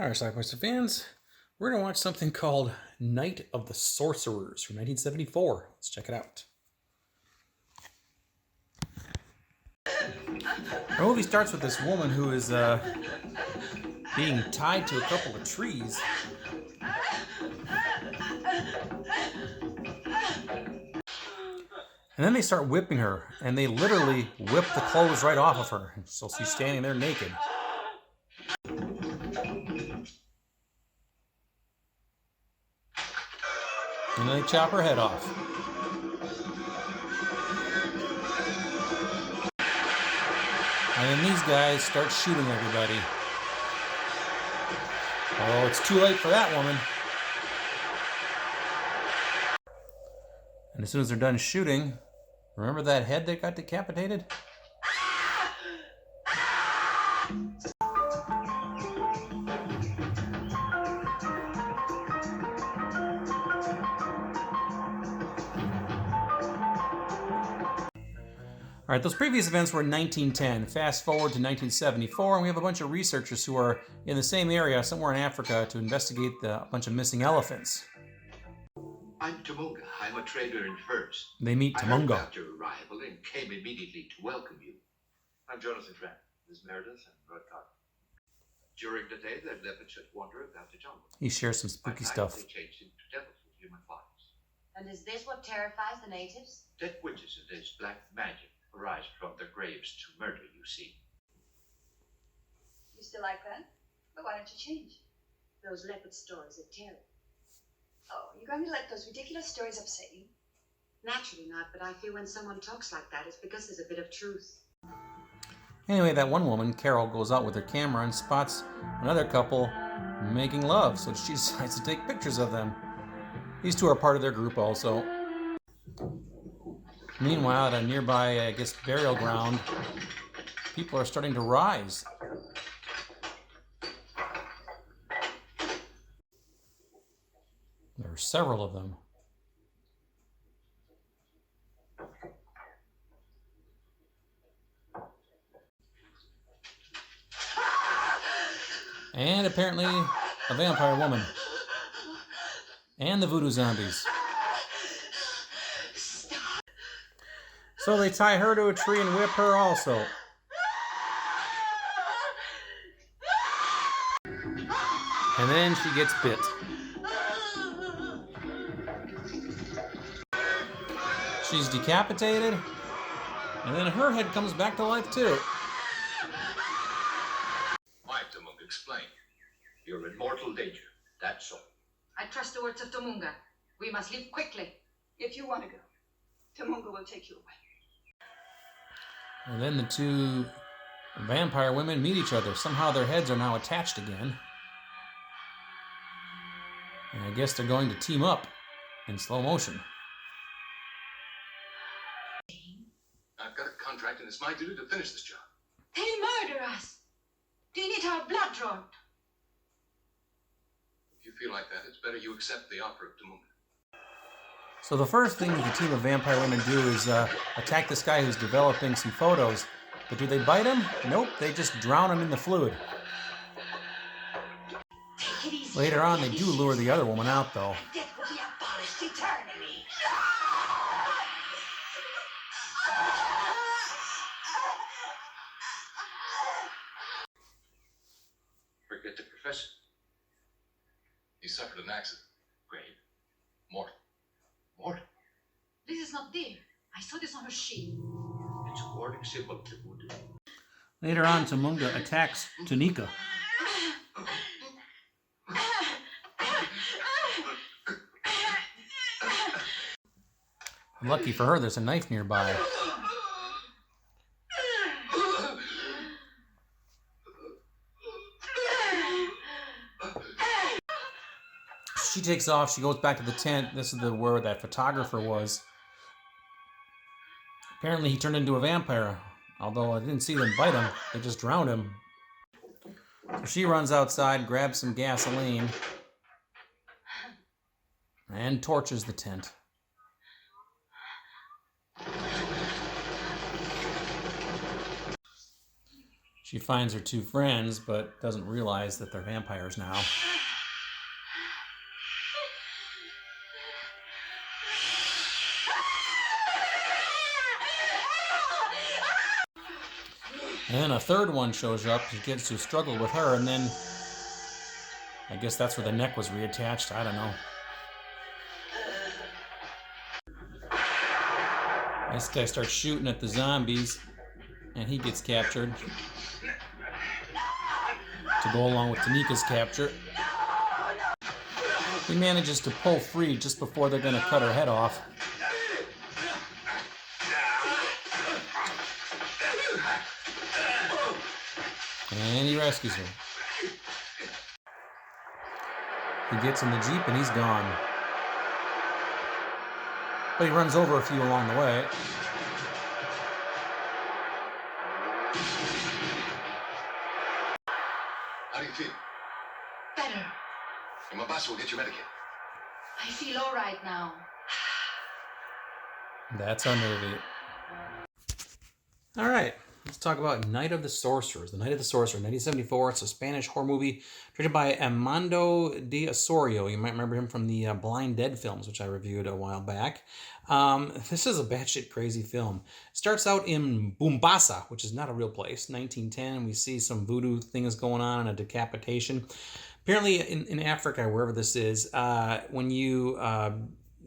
Alright, Schlockmeister fans, we're going to watch something called Night of the Sorcerers from 1974. Let's check it out. The movie starts with this woman who is being tied to a couple of trees. And then they start whipping her, and they literally whip the clothes right off of her. So she's standing there naked. And then they chop her head off. And then these guys start shooting everybody. Oh, it's too late for that woman. And as soon as they're done shooting, remember that head that got decapitated? All right, those previous events were in 1910. Fast forward to 1974, and we have a bunch of researchers who are in the same area, somewhere in Africa, to investigate a bunch of missing elephants. I'm Tomunga. I'm a trader in furs. They meet I heard Tomunga. about your arrival and came immediately to welcome you. I'm Jonathan Trent. This is Meredith and Rodcott. During the day, the leopards should wander about the jungle. He shares some spooky By night, stuff. They change into devils with human bodies. And is this what terrifies the natives? Dead witches and this black magic arise from their graves to murder, you see. You still like that? But why don't you change? Those leopard stories are terrible. Oh, you're going to let those ridiculous stories upset you? Naturally not, but I feel when someone talks like that, it's because there's a bit of truth. Anyway, that one woman, Carol, goes out with her camera and spots another couple making love, so she decides to take pictures of them. These two are part of their group also. Meanwhile, at a nearby, I guess, burial ground, people are starting to rise. There are several of them. And apparently a vampire woman. And the voodoo zombies. So they tie her to a tree and whip her also. And then she gets bit. She's decapitated, and then her head comes back to life too. Why, Tomunga, explain. You're in mortal danger, that's all. I trust the words of Tomunga. We must leave quickly. If you want to go, Tomunga will take you away. And then the two vampire women meet each other. Somehow their heads are now attached again. And I guess they're going to team up in slow motion. I've got a contract and it's my duty to finish this job. They murder us. Do you need our blood drawn? If you feel like that, it's better you accept the offer of Tomunga. So the first thing the team of vampire women do is attack this guy who's developing some photos. But do they bite him? Nope, they just drown him in the fluid. Later on, they do lure the other woman out, though. Death will be abolished eternally. Forget the professor. He suffered an accident. Grave. Mortal. Mortal. This is not there. I saw this on her sheet. It's a warning symbol to Voodoo. Later on, Tomunga attacks Tunika. Lucky for her, there's a knife nearby. She takes off, she goes back to the tent. This is where that photographer was. Apparently he turned into a vampire, although I didn't see them bite him, they just drowned him. So she runs outside, grabs some gasoline, and torches the tent. She finds her two friends, but doesn't realize that they're vampires now. And then a third one shows up. He gets to struggle with her, and then I guess that's where the neck was reattached. I don't know. This guy starts shooting at the zombies, and he gets captured to go along with Tanika's capture. He manages to pull free just before they're going to cut her head off. And he rescues her. He gets in the Jeep and he's gone. But he runs over a few along the way. How do you feel? Better. And my boss will get you medicated. I feel all right now. That's our movie. All right. Let's talk about Night of the Sorcerers. The Night of the Sorcerer, 1974. It's a Spanish horror movie directed by Armando de Osorio. You might remember him from the Blind Dead films, which I reviewed a while back. This is a batshit crazy film. It starts out in Bombasa, which is not a real place, 1910. We see some voodoo things going on and a decapitation. Apparently in Africa, wherever this is, when you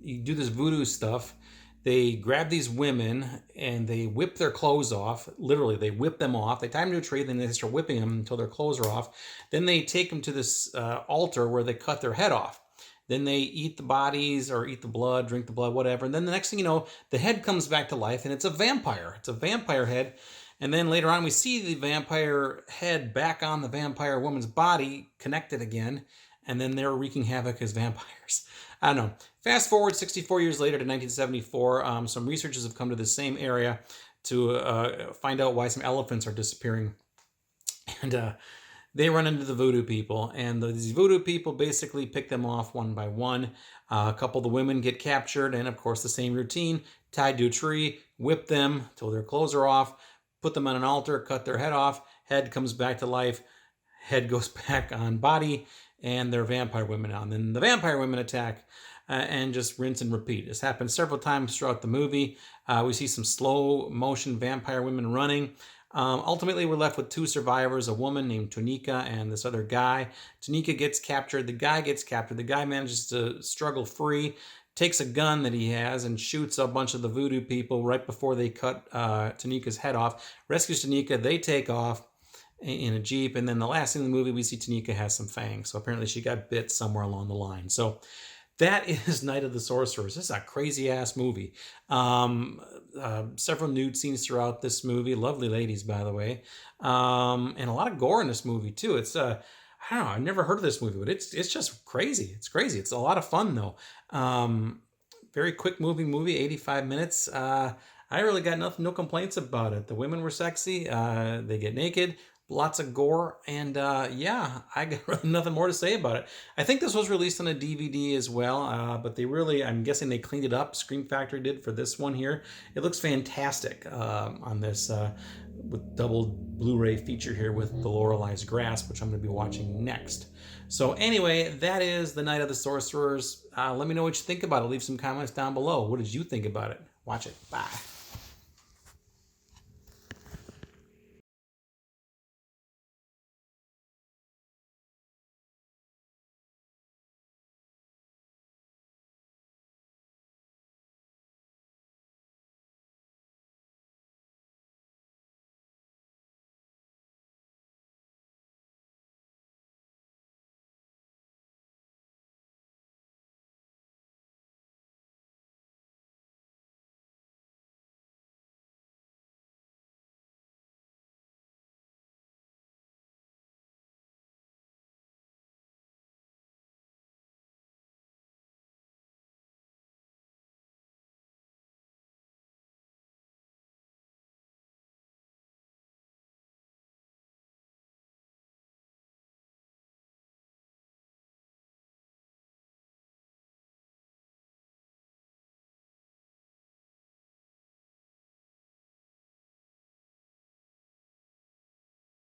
do this voodoo stuff, they grab these women and they whip their clothes off. Literally, they whip them off. They tie them to a tree, then they start whipping them until their clothes are off. Then they take them to this altar where they cut their head off. Then they eat the bodies or eat the blood, drink the blood, whatever. And then the next thing you know, the head comes back to life and it's a vampire. It's a vampire head. And then later on, we see the vampire head back on the vampire woman's body, connected again. And then they're wreaking havoc as vampires. I don't know. Fast forward 64 years later to 1974, some researchers have come to the same area to find out why some elephants are disappearing. And they run into the voodoo people. And these voodoo people basically pick them off one by one. A couple of the women get captured. And of course, the same routine. Tied to a tree, whip them till their clothes are off. Put them on an altar, cut their head off. Head comes back to life. Head goes back on body. And they're vampire women now. And then the vampire women attack and just rinse and repeat. This happens several times throughout the movie. We see some slow motion vampire women running. Ultimately, we're left with two survivors, a woman named Tunica and this other guy. Tunica gets captured. The guy gets captured. The guy manages to struggle free, takes a gun that he has and shoots a bunch of the voodoo people right before they cut Tunica's head off. Rescues Tunica. They take off in a Jeep. And then the last scene in the movie, we see Tunica has some fangs. So apparently she got bit somewhere along the line. So that is Night of the Sorcerers. This is a crazy-ass movie. Several nude scenes throughout this movie. Lovely ladies, by the way. And a lot of gore in this movie, too. It's, I don't know, I've never heard of this movie, but it's just crazy. It's crazy. It's a lot of fun, though. Very quick movie, 85 minutes. I really got no complaints about it. The women were sexy. They get naked. Lots of gore, and yeah, I got really nothing more to say about it. I think this was released on a DVD as well, but they really, I'm guessing they cleaned it up. Scream Factory did for this one here. It looks fantastic on this with double Blu-ray feature here with the Lorelei's Grasp, which I'm going to be watching next. So anyway, that is The Night of the Sorcerers. Let me know what you think about it. Leave some comments down below. What did you think about it? Watch it. Bye.